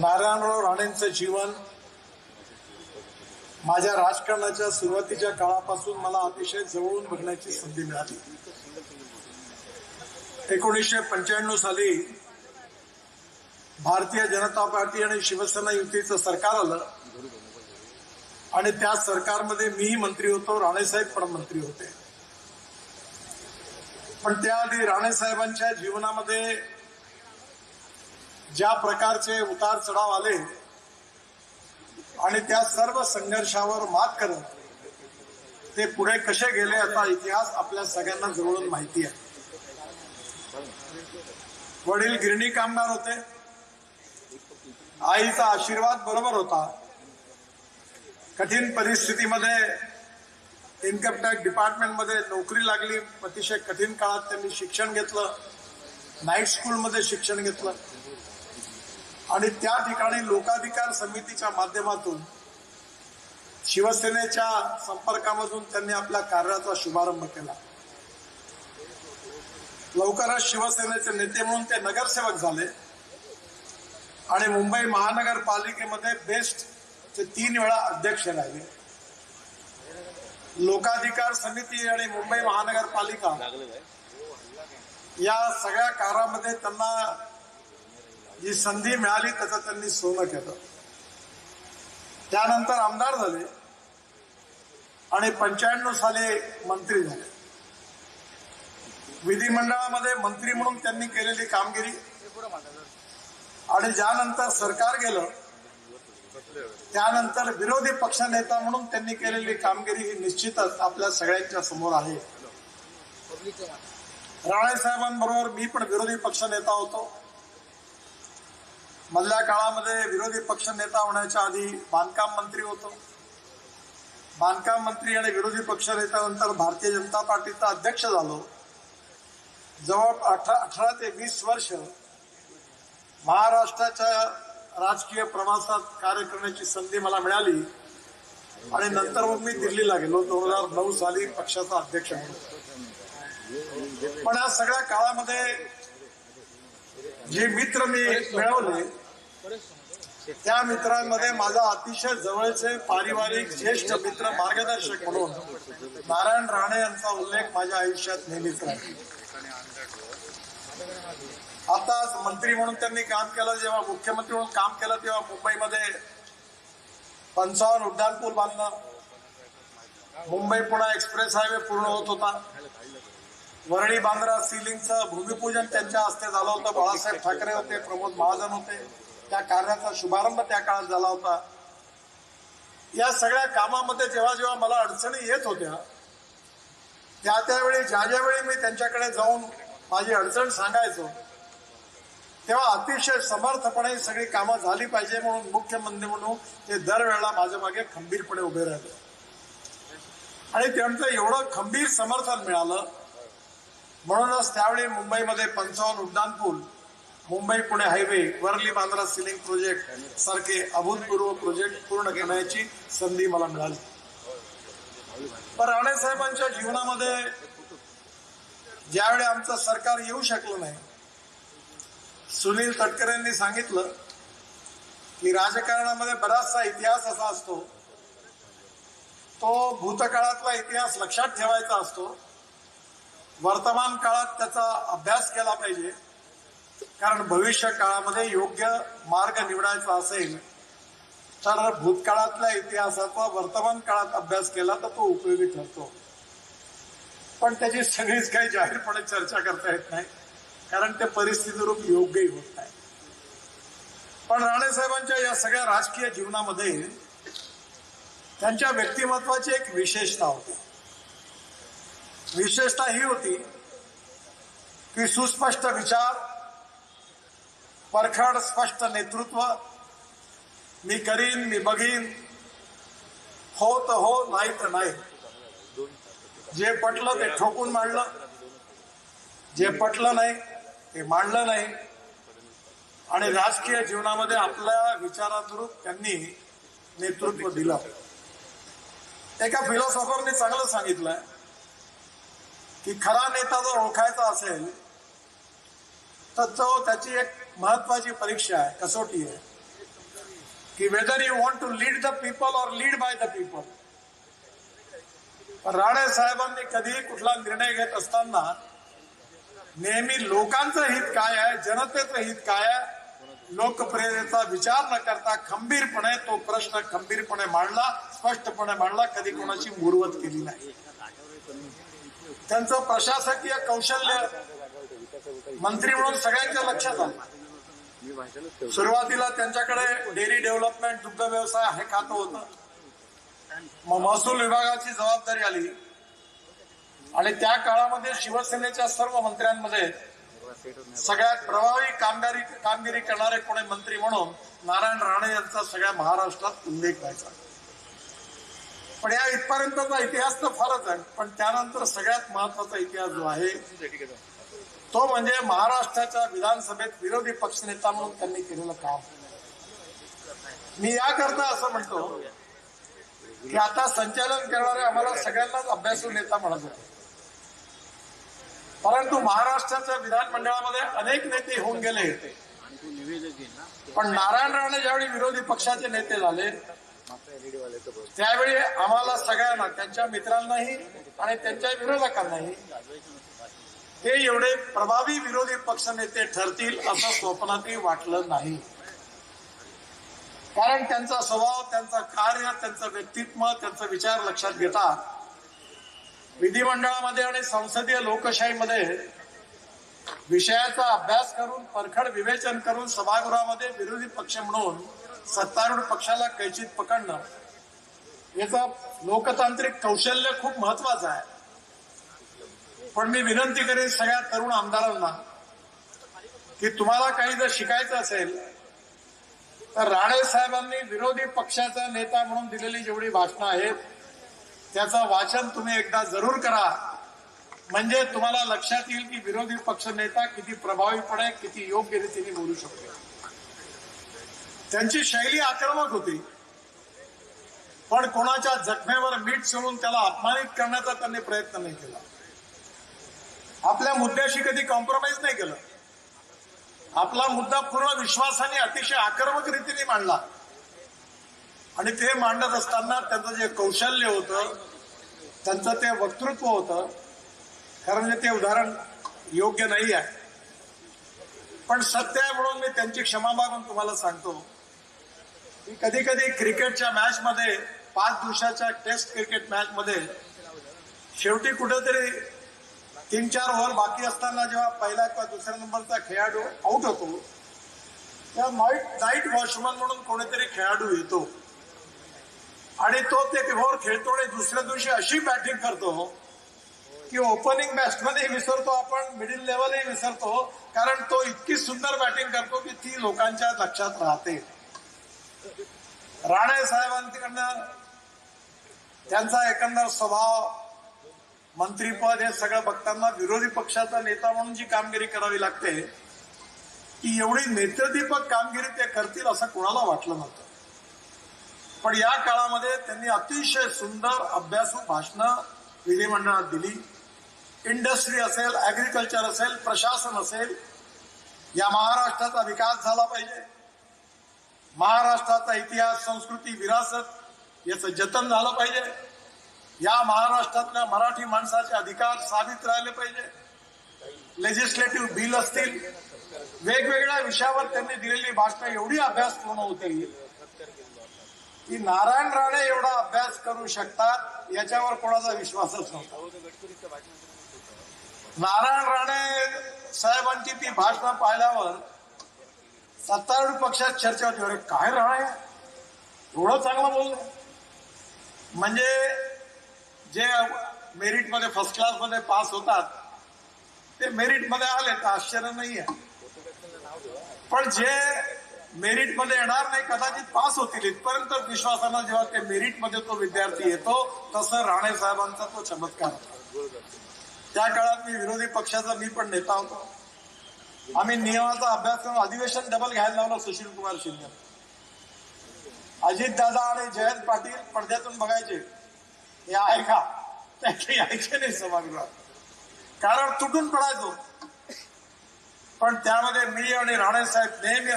नारायणराव राणेंचं जीवन माझ्या राजकारणाच्या सुरुवातीच्या काळापासून मला अतिशय जवळून बघण्याची संधी मिळाली. 1995 साली भारतीय जनता पार्टी आणि शिवसेना युतीचं सरकार आलं आणि त्या सरकारमध्ये मीही मंत्री होतो, राणेसाहेब पण मंत्री होते. पण त्याआधी राणेसाहेबांच्या जीवनामध्ये ज्या प्रकारचे उतार चढाव आले आणि त्या सर्व संघर्षावर मात करत ते पुढे कसे गेले याचा इतिहास आपल्या सगळ्यांना जवळून माहिती आहे. वडील गिरणी कामगार होते, आईचा आशीर्वाद बरोबर होता. कठीण परिस्थितीमध्ये इन्कम टॅक्स डिपार्टमेंटमध्ये नोकरी लागली. अतिशय कठीण काळात त्यांनी शिक्षण घेतलं, नाईट स्कूलमध्ये शिक्षण घेतलं आणि त्या ठिकाणी लोकाधिकार समितीच्या माध्यमातून शिवसेनेच्या संपर्कामधून त्यांनी आपल्या कार्याचा शुभारंभ केला. लवकरच शिवसेनेचे नेते म्हणून ते नगरसेवक झाले आणि मुंबई महानगरपालिकेमध्ये बेस्टचे 3 वेळा अध्यक्ष राहिले. लोकाधिकार समिती आणि मुंबई महानगरपालिका या सगळ्या कारामध्ये त्यांना जी संधी मिळाली त्याचं त्यांनी सोनं केलं. त्यानंतर आमदार झाले आणि 95 साली मंत्री झाले. विधिमंडळामध्ये मंत्री म्हणून त्यांनी केलेली कामगिरी आणि ज्यानंतर सरकार गेलं त्यानंतर विरोधी पक्षनेता म्हणून त्यांनी केलेली कामगिरी ही निश्चितच आपल्या सगळ्यांच्या समोर आहे. राणेसाहेबांबरोबर मी पण विरोधी पक्षनेता होतो. मधल्या काळामध्ये विरोधी पक्षनेता होण्याच्या आधी बांधकाम मंत्री होतो. बांधकाम मंत्री आणि विरोधी पक्षनेत्यानंतर भारतीय जनता पार्टीचा अध्यक्ष झालो. जवळ 18 ते 20 वर्ष महाराष्ट्राच्या राजकीय प्रवासात कार्य करण्याची संधी मला मिळाली आणि नंतर मग मी दिल्लीला गेलो 2009 साली पक्षाचा अध्यक्ष म्हणून. पण या सगळ्या काळामध्ये जे मित्र मी मिळवले त्या मित्रांमध्ये माझा अतिशय जवळचे पारिवारिक ज्येष्ठ मित्र मार्गदर्शक म्हणून नारायण राणे यांचा उल्लेख माझ्या आयुष्यात नेहमीच राहील. आता मंत्री म्हणून त्यांनी काम केलं, जेव्हा मुख्यमंत्री म्हणून काम केलं तेव्हा मुंबईमध्ये 55 उड्डाणपूल बांधणं, मुंबई पुणे एक्सप्रेस हायवे पूर्ण होत होता. वरळी बांद्रा सीलिंगचं भूमिपूजन त्यांच्या हस्ते झालं होतं. बाळासाहेब ठाकरे होते, प्रमोद महाजन होते. त्या कार्याचा शुभारंभ त्या काळात झाला होता. या सगळ्या कामामध्ये जेव्हा जेव्हा मला अडचणी येत होत्या त्यावेळी ज्यावेळी मी त्यांच्याकडे जाऊन माझी अडचण सांगायचो तेव्हा अतिशय समर्थपणे सगळी कामं झाली पाहिजे म्हणून मुख्यमंत्री म्हणून ते दरवेळेला माझ्या मागे खंबीरपणे उभे राहिले आणि त्यांचं एवढं खंबीर समर्थन मिळालं म्हणूनच त्यावेळी मुंबईमध्ये 55 उड्डाणपूल, Mumbai Pune highway, Worli Bandra ceiling project सारखे अभूतपूर्व प्रोजेक्ट पूर्ण करण्याची संधी मला मिळाली. पण राणेसाहेबांच्या जीवनामध्ये ज्यावेळी आमचं सरकार येऊ शकलं नाही, सुनील तटकरेंनी सांगितलं की राजकारणामध्ये बराचसा इतिहास असा असतो तो भूतकाळातला इतिहास लक्षात ठेवायचा असतो, वर्तमान काळात त्याचा अभ्यास केला पाहिजे, कारण भविष्य काळामध्ये योग्य मार्ग निवडायचा असेल तर भूतकाळातल्या इतिहासाचा वर्तमान काळात अभ्यास केला तर तो उपयोगी ठरतो. पण त्याची सगळीच काही जाहीरपणे चर्चा करता येत नाही कारण ते परिस्थितीरूप योग्यही होत नाही. पण राणेसाहेबांच्या या सगळ्या राजकीय जीवनामध्ये त्यांच्या व्यक्तिमत्वाची एक विशेषता होती. विशेषता ही होती की सुस्पष्ट विचार, परखड स्पष्ट नेतृत्व, मी करीन, मी बघीन, हो तर हो, नाही तर नाही. जे पटलं ते ठोकून मांडलं, जे पटलं नाही ते मांडलं नाही आणि राजकीय जीवनामध्ये आपल्या विचारानुरूप त्यांनी नेतृत्व दिलं. एका फिलॉसॉफरने चांगलं सांगितलंय की खरा नेता जर ओळखायचा असेल तर तो त्याची एक महत्वाची परीक्षा आहे, कसोटी आहे. की whether you want to lead the people or lead by the people. Rane साहेबांनी कधीही कुठला निर्णय घेत असताना नेहमी लोकांचं हित काय आहे, जनतेचं हित काय आहे, लोकप्रियतेचा विचार न करता खंबीरपणे तो प्रश्न खंबीरपणे मांडला, स्पष्टपणे मांडला, कधी कोणाची मुरवत केली नाही. त्यांचं प्रशासकीय कौशल्य मंत्री म्हणून सगळ्यांच्या लक्षात आलं. सुरुवातीला त्यांच्याकडे डेअरी डेव्हलपमेंट, दुग्ध व्यवसाय हे खातं होतं. मग महसूल विभागाची जबाबदारी आली आणि त्या काळामध्ये शिवसेनेच्या सर्व मंत्र्यांमध्ये सगळ्यात प्रभावी कामगिरी करणारे कोणी मंत्री म्हणून नारायण राणे यांचा सगळ्या महाराष्ट्रात उल्लेख व्हायचा. पण या इथपर्यंतचा इतिहास तर फारच आहे. पण त्यानंतर सगळ्यात महत्वाचा इतिहास जो आहे तो म्हणजे महाराष्ट्राच्या विधानसभेत विरोधी पक्षनेता म्हणून त्यांनी केलेलं काम. मी याकरता असं म्हणतो की आता संचालन करणारे आम्हाला सगळ्यांनाच अभ्यासू नेता म्हणत होते, परंतु महाराष्ट्राच्या विधानमंडळामध्ये अनेक नेते होऊन गेले. पण नारायण राणे ज्यावेळी विरोधी पक्षाचे नेते झाले त्यावेळी आम्हाला सगळ्यांना, त्यांच्या मित्रांनाही आणि त्यांच्या विरोधकांनाही, ते एवढे प्रभावी विरोधी पक्षनेते ठरतील असं स्वप्नातही वाटलं नाही. कारण त्यांचा स्वभाव, त्यांचं कार्य, त्यांचं व्यक्तित्व, त्यांचा विचार लक्षात घेता विधिमंडळामध्ये आणि संसदीय लोकशाहीमध्ये विषयाचा अभ्यास करून, परखड विवेचन करून सभागृहामध्ये विरोधी पक्ष म्हणून सत्तारूढ पक्षाला कैचीत पकडणं याचं लोकतांत्रिक कौशल्य खूप महत्वाचं आहे. पण मी विनंती करेन सगळ्या तरुण आमदारांना की तुम्हाला काही जर शिकायचं असेल तर राणे साहेबांनी विरोधी पक्षाचा नेता म्हणून दिलेली जेवढी भाषणं आहेत त्याचं वाचन तुम्ही एकदा जरूर करा. म्हणजे तुम्हाला लक्षात येईल की विरोधी पक्ष नेता किती प्रभावीपणे, किती योग्य रीतीने बोलू शकतो. त्यांची शैली आक्रमक होती, पण कोणाच्या जखमेवर मीठ सोडून त्याला अपमानित करण्याचा त्यांनी प्रयत्न नाही केला. आपल्या मुद्द्याशी कधी कॉम्प्रोमाइज नाही केलं. आपला मुद्दा पूर्ण विश्वासाने अतिशय आक्रमक रीतीने मांडला. आणि ते मांडत असताना त्यांचं जे कौशल्य होतं, त्यांचं ते वक्तृत्व होतं, खरं म्हणजे ते उदाहरण योग्य नाही आहे. पण सत्य आहे म्हणून मी त्यांची क्षमा मागून तुम्हाला सांगतो की कधी कधी क्रिकेटच्या मॅच मध्ये, 5 दिवसाच्या टेस्ट क्रिकेट मॅच मध्ये शेवटी कुठेतरी 3-4 ओव्हर बाकी असताना जेव्हा पहिला किंवा दुसऱ्या नंबरचा खेळाडू आउट होतो तेव्हा नाईट वॉचमन म्हणून कोणीतरी खेळाडू येतो आणि तो ते ओव्हर खेळतो आणि दुसऱ्या दिवशी अशी बॅटिंग करतो की ओपनिंग बॅट्समनही विसरतो आपण, मिडिल लेवलही विसरतो, कारण तो इतकी सुंदर बॅटिंग करतो की ती लोकांच्या लक्षात राहते. राणे साहेबांकडनं त्यांचा एकंदर स्वभाव, मंत्रीपद हे सगळं बघताना विरोधी पक्षाचा नेता म्हणून जी कामगिरी करावी लागते की एवढी नेतृदीपक कामगिरी ते करतील असं कोणाला वाटलं नव्हतं. पण या काळामध्ये त्यांनी अतिशय सुंदर अभ्यासू भाषणं विधिमंडळात दिली. इंडस्ट्री असेल, ऍग्रिकल्चर असेल, प्रशासन असेल, या महाराष्ट्राचा विकास झाला पाहिजे, महाराष्ट्राचा इतिहास, संस्कृती, विरासत याचं जतन झालं पाहिजे, या महाराष्ट्रातल्या मराठी माणसाचे अधिकार साबित राहिले पाहिजे, लेजिस्लेटिव्ह बिल असतील, वेगवेगळ्या विषयावर त्यांनी दिलेली भाषणं एवढी अभ्यासपूर्ण होती की नारायण राणे एवढा अभ्यास करू शकतात याच्यावर कोणाचा विश्वासच नव्हता. नारायण राणे साहेबांची ती भाषणं पाहिल्यावर सत्तारूढ पक्षात चर्चा होती, अरे काय राणे एवढं चांगलं बोललं. म्हणजे जे मेरिटमध्ये फर्स्ट क्लासमध्ये पास होतात ते मेरिटमध्ये आले तर आश्चर्य नाही आहे, पण जे मेरिटमध्ये येणार नाही कदाचित पास होतील इथपर्यंत विश्वासानं जेव्हा ते मेरिटमध्ये तो विद्यार्थी येतो तसं राणे साहेबांचा तो चमत्कार होता. त्या काळात मी विरोधी पक्षाचा मी पण नेता होतो. आम्ही नियमाचा अभ्यास करून अधिवेशन डबल घ्यायला लावलं सुशील कुमार शिंदे. अजित दादा आणि जयंत पाटील पडद्यातून बघायचे हे आहे का, ते यायचे नाही सभागृहात कारण तुटून पडायचो. पण त्यामध्ये मी आणि राणे साहेब नेहमी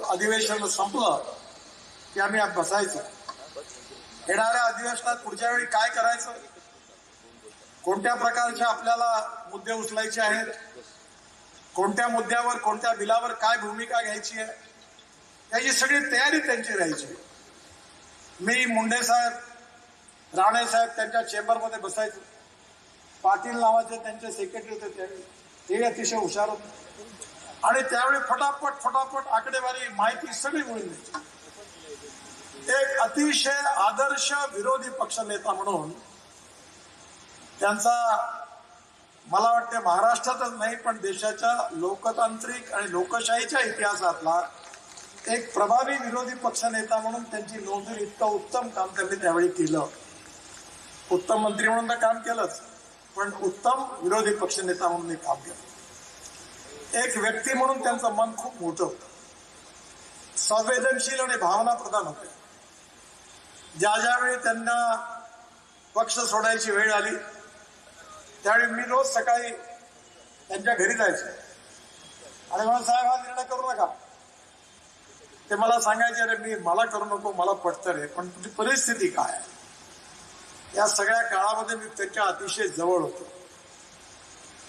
अधिवेशन संपलं की आम्ही बसायचो, येणाऱ्या अधिवेशनात पुढच्या वेळी काय करायचं, कोणत्या प्रकारचे आपल्याला मुद्दे उचलायचे आहेत, कोणत्या मुद्द्यावर कोणत्या बिलावर काय भूमिका घ्यायची आहे, याची सगळी तयारी त्यांची राहायची. मी मुंडे साहेब, राणे साहेब त्यांच्या चेंबरमध्ये बसायचो. पाटील नावाचे त्यांचे सेक्रेटरी होते त्यावेळी, ते अतिशय हुशार होते आणि त्यावेळी फटाफट आकडेवारी माहिती सगळी मिळून द्यायची. एक अतिशय आदर्श विरोधी पक्षनेता म्हणून त्यांचा मला वाटते महाराष्ट्रातच नाही पण देशाच्या लोकतांत्रिक आणि लोकशाहीच्या इतिहासातला एक प्रभावी विरोधी पक्षनेता म्हणून त्यांची नोंद होईल. इतकं उत्तम काम त्यांनी त्यावेळी केलं. उत्तम मंत्री म्हणून तर काम केलंच, पण उत्तम विरोधी पक्षनेता म्हणून काम केलं. एक व्यक्ती म्हणून त्यांचं मन खूप मोठं होतं, संवेदनशील आणि भावना प्रधान होते. ज्यावेळी त्यांना पक्ष सोडायची वेळ आली त्यावेळी मी रोज सकाळी त्यांच्या घरी जायचो आणि मला साहेब हा निर्णय करू नका. ते मला सांगायचे, अरे मला करू नको, मला पटतं रे, पण तुझी परिस्थिती काय आहे. या सगळ्या काळामध्ये मी त्यांच्या अतिशय जवळ होतो.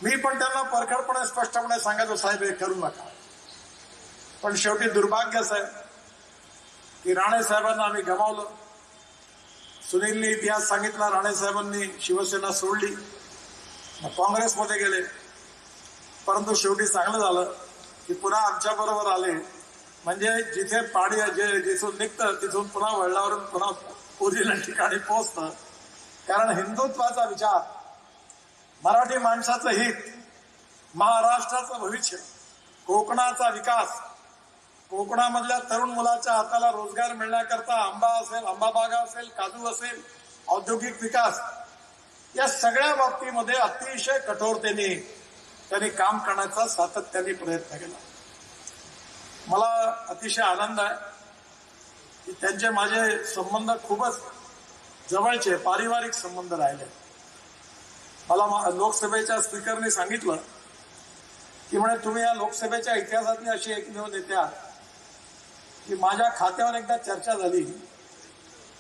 मी पण त्यांना परखडपणे स्पष्टपणे सांगायचो, साहेब हे करू नका. पण शेवटी दुर्भाग्य असं आहे की राणे साहेबांना आम्ही गमावलं. सुनीलने इतिहास सांगितला, राणे साहेबांनी शिवसेना सोडली, काँग्रेसमध्ये गेले. परंतु शेवटी चांगलं झालं की पुन्हा आमच्या बरोबर आले. म्हणजे जिथे पाणी जिथून निघतं तिथून पुन्हा वळणावरून पुन्हा ओरिजिनल ठिकाणी पोहोचतं. कारण हिंदुत्वाचा विचार, मराठी माणसाचं हित, महाराष्ट्राचं भविष्य, कोकणाचा विकास, कोकणामधल्या तरुण मुलाच्या हाताला रोजगार मिळण्याकरता आंबा असेल, आंबाबागा असेल, काजू असेल, औद्योगिक विकास, या सगळ्या बाबतीमध्ये अतिशय कठोरतेने त्यांनी काम करण्याचा सातत्याने प्रयत्न केला. मला अतिशय आनंद आहे की त्यांचे माझे संबंध खूपच जवळचे पारिवारिक संबंध राहिले. मला लोकसभेच्या स्पीकरने सांगितलं की म्हणे तुम्ही या लोकसभेच्या इतिहासातली अशी एकमेव नेते आहात की माझ्या खात्यावर एकदा चर्चा झाली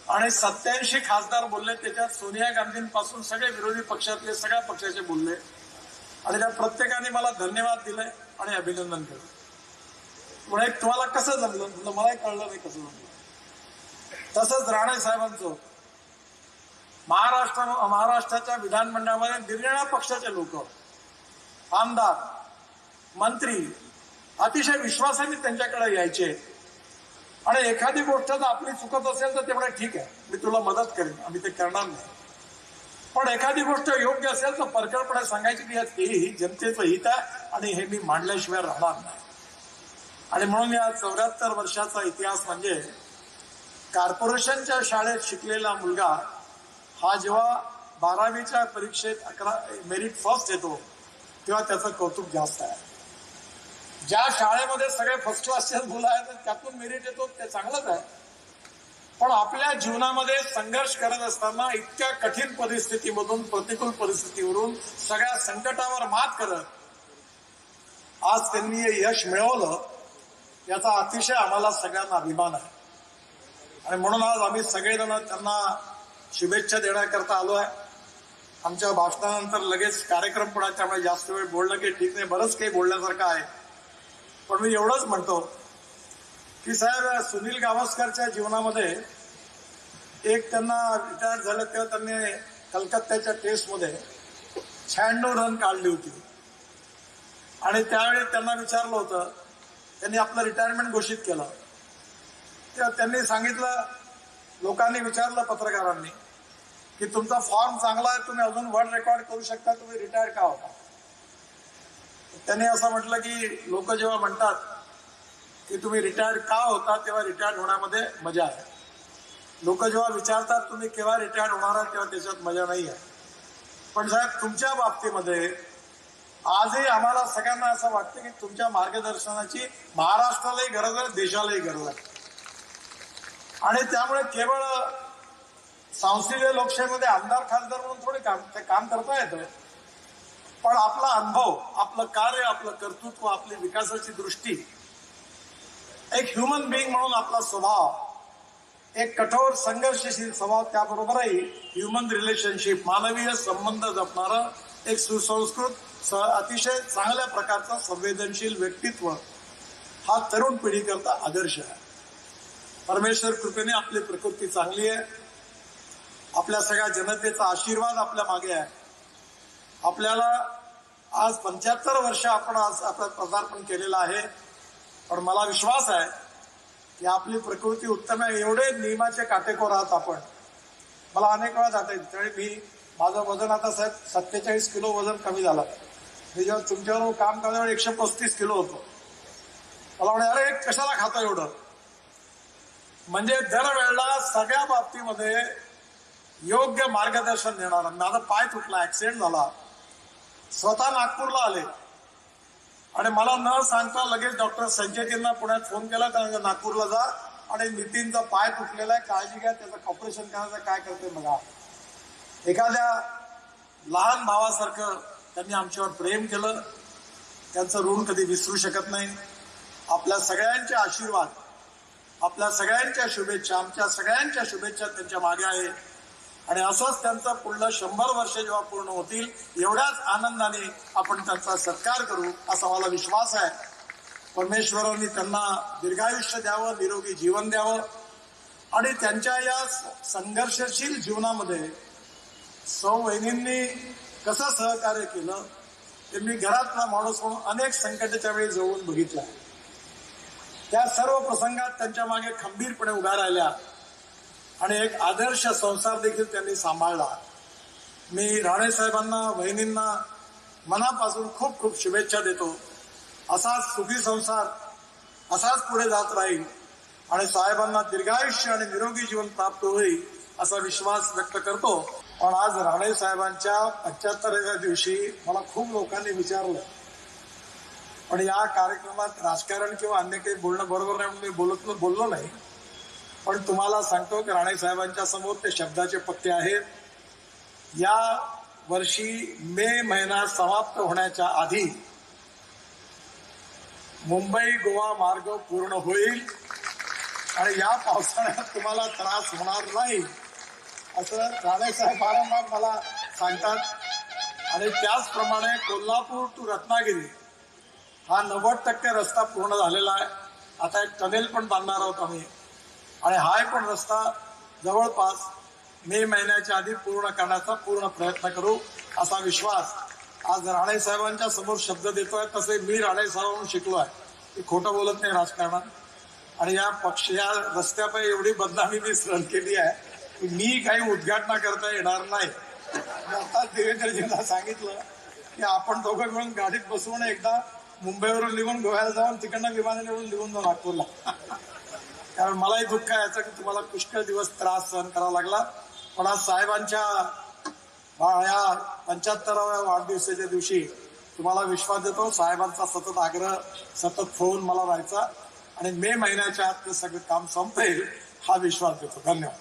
आणि 87 खासदार बोलले, त्याच्यात सोनिया गांधींपासून सगळे विरोधी पक्षातले सगळ्या पक्षाचे बोलले आणि त्या प्रत्येकाने मला धन्यवाद दिले आणि अभिनंदन केलं. म्हणजे तुम्हाला कसं जमलं, मलाही कळलं नाही कसं जमलं. तसंच राणे साहेबांचं महाराष्ट्राच्या विधानमंडळामध्ये निरनिराळ्या पक्षाचे लोक, आमदार, मंत्री अतिशय विश्वासाने त्यांच्याकडे यायचे आणि एखादी गोष्ट जर आपली चुकत असेल तर ते म्हणे ठीक आहे, मी तुला मदत करेन, आम्ही ते करणार नाही. पण एखादी गोष्ट योग्य असेल तर परखडपणे सांगायची की ही जनतेचं हित आहे आणि हे मी मांडल्याशिवाय राहणार नाही. आणि म्हणून या 74 वर्षाचा इतिहास म्हणजे कॉर्पोरेशनच्या शाळेत शिकलेला मुलगा हा जेव्हा 12वीच्या परीक्षेत मेरिट फर्स्ट येतो तेव्हा त्याचं कौतुक जास्त आहे. ज्या शाळेमध्ये सगळे फर्स्ट क्लासचे मुलं आहेत त्यातून मेरिट येतो ते चांगलंच आहे, पण आपल्या जीवनामध्ये संघर्ष करत असताना इतक्या कठीण परिस्थितीमधून, प्रतिकूल परिस्थितीवरून, सगळ्या संकटावर मात करत आज त्यांनी हे यश मिळवलं, याचा अतिशय आम्हाला सगळ्यांना अभिमान आहे. आणि म्हणून आज आम्ही सगळेजण त्यांना शुभेच्छा देण्याकरता आलो आहे. आमच्या भाषणानंतर लगेच कार्यक्रम पण आहे, त्यामुळे जास्त वेळ बोलणं काही ठीक नाही, बरंच काही बोलण्यासारखं आहे. पण मी एवढंच म्हणतो की साहेब सुनील गावस्करच्या जीवनामध्ये एक त्यांना रिटायर झालं तेव्हा त्यांनी कलकत्त्याच्या टेस्टमध्ये 96 रन काढली होती आणि त्यावेळी त्यांना विचारलं होतं, त्यांनी आपलं रिटायरमेंट घोषित केलं तेव्हा त्यांनी सांगितलं, लोकांनी विचारलं पत्रकारांनी की तुमचा फॉर्म चांगला आहे, तुम्ही अजून वर्ल्ड रेकॉर्ड करू शकता, तुम्ही रिटायर का होता. त्यांनी असं म्हटलं की लोक जेव्हा म्हणतात की तुम्ही रिटायर का होता तेव्हा रिटायर होण्यामध्ये मजा आहे. लोक जेव्हा विचारतात तुम्ही केव्हा रिटायर होणार आहात तेव्हा त्याच्यात मजा नाही आहे. पण साहेब तुमच्या बाबतीमध्ये आजही आम्हाला सगळ्यांना असं वाटतं की तुमच्या मार्गदर्शनाची महाराष्ट्रालाही गरज आहे, देशालाही गरज आहे. आणि त्यामुळे केवळ संसदीय लोकशाहीमध्ये आमदार खासदार म्हणून थोडे काम करता येतं, पण आपला अनुभव, आपलं कार्य, आपलं कर्तृत्व, आपली विकासाची दृष्टी, एक ह्युमन बिईंग म्हणून आपला स्वभाव एक कठोर संघर्षशील स्वभाव, त्याबरोबरही ह्युमन रिलेशनशिप, मानवीय संबंध जपणारं एक सुसंस्कृत अतिशय चांगल्या प्रकारचा संवेदनशील व्यक्तित्व हा तरुण पिढीकरता आदर्श आहे. परमेश्वर कृपेने आपली प्रकृती चांगली आहे. आपल्या सगळ्या जनतेचा आशीर्वाद आपल्या मागे आहे. आपल्याला आज 75 वर्ष आपण आज आपलं पदार्पण केलेलं आहे. पण मला विश्वास आहे की आपली प्रकृती उत्तम आहे. एवढे नियमाचे काटेकोर आहात आपण. मला अनेक वेळा जाता येईल त्यावेळी मी माझं वजन आता साहेब 47 किलो वजन कमी झालं. मी जेव्हा तुमच्याबरोबर काम करण्यावर 135 किलो होतो. मला म्हणे अरे कशाला खाता एवढं. म्हणजे दरवेळेला सगळ्या बाबतीमध्ये योग्य मार्गदर्शन देणार. माझा पाय तुटला, ऍक्सिडेंट झाला, स्वतः नागपूरला आले आणि मला न सांगता लगेच डॉक्टर संजयजींना पुण्यात फोन केला. त्यानंतर नागपूरला जा आणि नितीनचा पाय तुटलेला आहे, काळजी घ्या, त्याचं ऑपरेशन करायचं, काय करते बघा. एखाद्या लहान भावासारखं त्यांनी आमच्यावर प्रेम केलं. त्यांचं ऋण कधी विसरू शकत नाही. आपल्या सगळ्यांचे आशीर्वाद, आपल्या सगळ्यांच्या शुभेच्छा, आमच्या सगळ्यांच्या शुभेच्छा त्यांच्या मागे आहे. आणि असंच त्यांचं पुढलं 100 वर्ष जेव्हा पूर्ण होतील एवढ्याच आनंदाने आपण त्यांचा सत्कार करू असा मला विश्वास आहे. परमेश्वरांनी त्यांना दीर्घायुष्य द्यावं, निरोगी जीवन द्यावं आणि त्यांच्या या संघर्षशील जीवनामध्ये सौ वहिनींनी कसं सहकार्य केलं ते मी घरातला माणूस म्हणून अनेक संकटाच्या वेळी जवळून बघितलं. त्या सर्व प्रसंगात त्यांच्या मागे खंबीरपणे उभ्या राहिल्या आणि एक आदर्श संसार देखील त्यांनी सांभाळला. मी राणे साहेबांना, वहिनींना मनापासून खूप खूप शुभेच्छा देतो. असाच सुखी संसार असाच पुढे जात राहील आणि साहेबांना दीर्घायुष्य आणि निरोगी जीवन प्राप्त होईल असा विश्वास व्यक्त करतो. पण आज राणे साहेबांच्या 75व्या दिवशी मला खूप लोकांनी विचारलं, पण या कार्यक्रमात राजकारण किंवा अन्य काही बोलणं बरोबर नाही म्हणून मी बोललो नाही. पण तुम्हाला सांगतो की राणे साहेबांच्या समोर ते शब्दाचे पत्ते आहेत. या वर्षी मे महिना समाप्त होण्याच्या आधी मुंबई गोवा मार्ग पूर्ण होईल आणि या पावसाळ्यात तुम्हाला त्रास होणार नाही असं राणे साहेब वारंवार मला सांगतात. आणि त्याचप्रमाणे कोल्हापूर टू रत्नागिरी हा 90% रस्ता पूर्ण झालेला आहे. आता एक टनेल पण बांधणार आहोत आम्ही आणि हा पण रस्ता जवळपास मे महिन्याच्या आधी पूर्ण करण्याचा पूर्ण प्रयत्न करू असा विश्वास आज राणे साहेबांच्या समोर शब्द देतोय. तसे मी राणे साहेबांकडून शिकलो आहे की खोटं बोलत नाही राजकारणात. आणि या रस्त्यापै एवढी बदनामी मी सहन केली आहे की मी काही उद्घाटना करता येणार नाही. आता देवेंद्रजींना सांगितलं की आपण दोघं मिळून गाडीत बसवून एकदा मुंबईवरून निघून गोव्याला जाऊन तिकडनं विमानाने येऊन निघून जाऊ नागपूरला. कारण मलाही दुःख आहे याचं की तुम्हाला पुष्कळ दिवस त्रास सहन करावा लागला. पण आज साहेबांच्या या 75व्या वाढदिवसाच्या दिवशी तुम्हाला विश्वास देतो. साहेबांचा सतत आग्रह, सतत फोन मला व्हायचा आणि मे महिन्याच्या आत ते सगळं काम संपेल हा विश्वास देतो. धन्यवाद.